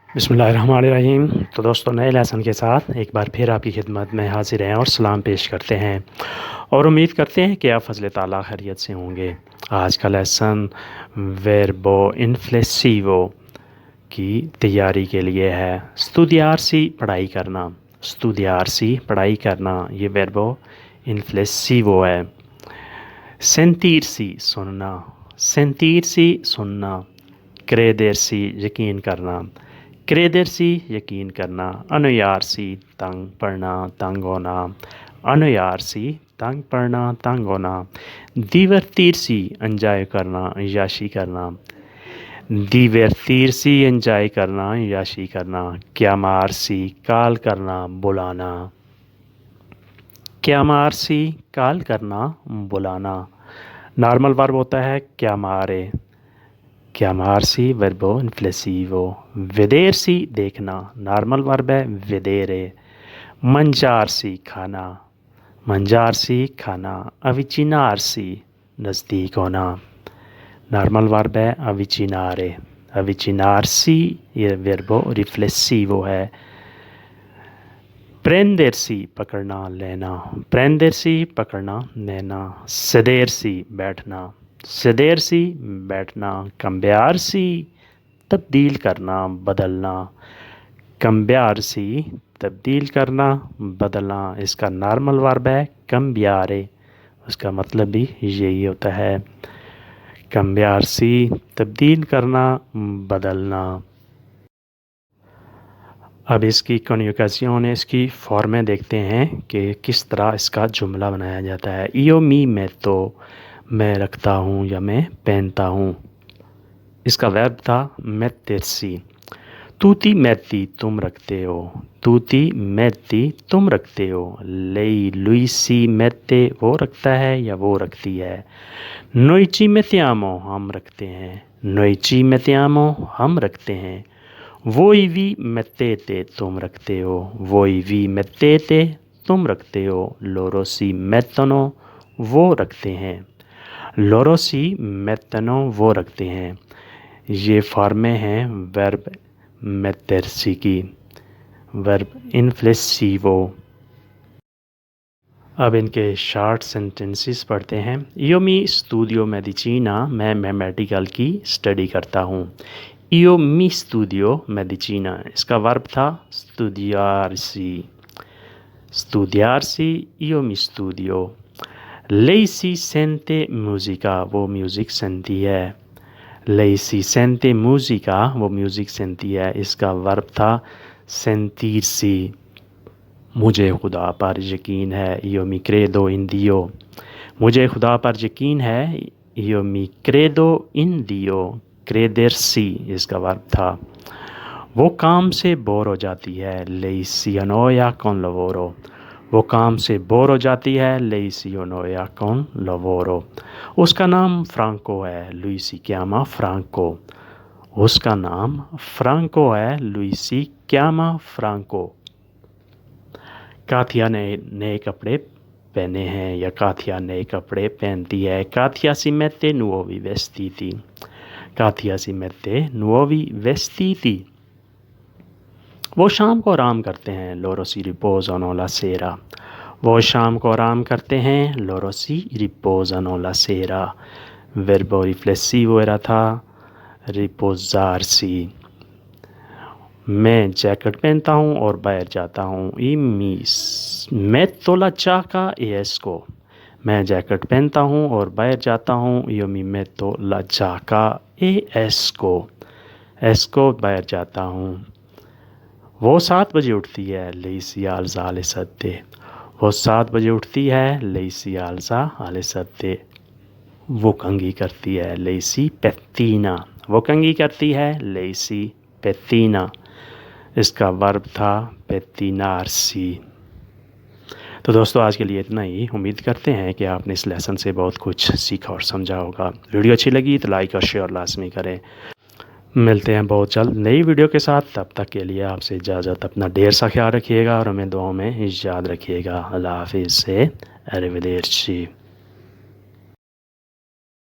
बिस्मिल्लाहिर्रहमानिर्रहीम। तो दोस्तों, नए लेसन के साथ एक बार फिर आपकी खिदमत में हाजिर हैं और सलाम पेश करते हैं और उम्मीद करते हैं कि आप फ़ज़ल ताला खैरियत से होंगे। आज का लेसन वर्बो इन्फ्लेसिवो की तैयारी के लिए है। स्टूडियार्सी पढ़ाई करना, स्टूडियार्सी पढ़ाई करना, ये वर्बो इन्फ्लेसिवो है। सेंटीरसी सुनना, सेंटीरसी सुनना। क्रेदेरसी यकीन करना, क्रेदेरसी यकीन करना। अनुयारसी तंग पड़ना, तंग होना। अनुयारसी तंग पड़ना, तंग होना। दिवर्तीरसी एंजॉय करना, याशी करना। दिवर्तीरसी एंजॉय करना, याशी करना। क्यामारसी काल करना, बुलाना। क्यामारसी काल करना, बुलाना। नॉर्मल वर्ब होता है क्यामारे, chiamarsi verbo inflessivo। vedersi देखना, नॉर्मल वर्ब है vedere। mangiarsi खाना, mangiarsi खाना। avvicinarsi नज़दीक होना, नॉर्मल वर्ब है avvicinare। avvicinarsi ये verbo riflessivo है। prendersi पकड़ना लेना, prendersi पकड़ना लेना। sedersi बैठना, sedersi बैठना। cambiarsi तब्दील करना, बदलना। cambiarsi तब्दील करना, बदलना। इसका नॉर्मल वर्ब है cambiare, उसका मतलब भी यही होता है। cambiarsi तब्दील करना, बदलना। अब इसकी कॉन्जुगेशन, इसकी फॉर्में देखते हैं कि किस तरह इसका जुमला बनाया जाता है। io mi metto मैं रखता हूँ या मैं पहनता हूँ। इसका वर्ब था mettersi। tutti metti तुम रखते हो, tutti metti तुम रखते हो। lei lui si mette वो रखता है या वो रखती है। noi ci mettiamo हम रखते हैं, noi ci mettiamo हम रखते हैं। voi vi mettete तुम रखते हो, voi vi mettete तुम रखते हो। loro si mettono वो रखते हैं, loro si mettono वो रखते हैं। ये फॉर्में हैं वर्ब mettersi की, वर्ब इन्फ्लेसिवो। अब इनके शॉर्ट सेंटेंसेस पढ़ते हैं। io mi studio medicina मैं मेडिकल की स्टडी करता हूँ। io mi studio medicina इसका वर्ब था studiarsi, studiarsi। io mi studio। lei si sente musica वो म्यूज़िक सुनती है, lei si sente musica वो म्यूज़िक सुनती है। इसका वर्ब था sentirsi। मुझे खुदा पर यकीन है, io mi credo in Dio। मुझे खुदा पर यकीन है, io mi credo in Dio। credersi इसका वर्ब था। वो काम से बोर हो जाती है, lei si annoia con lavoro। वो काम से बोर हो जाती है, lei si annoia con lavoro। उसका नाम फ्रांको है, lui si chiama Franco। उसका नाम फ्रांको है, lui si chiama Franco। काथिया ने नए कपड़े पहने हैं या काथिया नए कपड़े पहनती है। काथिया si mette nuovi vestiti। काथिया si mette nuovi vestiti। वो शाम को आराम करते हैं, loro si riposano la sera। वो शाम को आराम करते हैं, loro si riposano la sera। verbo riflessivo era था riposarsi। मैं जैकेट पहनता हूँ और बाहर जाता हूँ। मी metto la giacca e esco। मैं जैकेट पहनता हूँ और बाहर जाता हूँ। io mi metto la giacca e esco। esco बाहर जाता हूँ। वो 7 बजे उठती है, lei si alza alle 7। वो 7 बजे उठती है, lei si alza alle 7। वो कंघी करती है, lei si pettina। वो कंघी करती है, lei si pettina। इसका वर्ब था pettinarsi। तो दोस्तों, आज के लिए इतना ही। उम्मीद करते हैं कि आपने इस लेसन से बहुत कुछ सीखा और समझा होगा। वीडियो अच्छी लगी तो लाइक और शेयर लाजमी करें। मिलते हैं बहुत जल्द नई वीडियो के साथ। तब तक के लिए आपसे इजाज़त। अपना ढेर सा ख्याल रखिएगा और हमें दुआओं में याद रखिएगा। अल्लाह हाफिज़ से अरिवदेर्ची।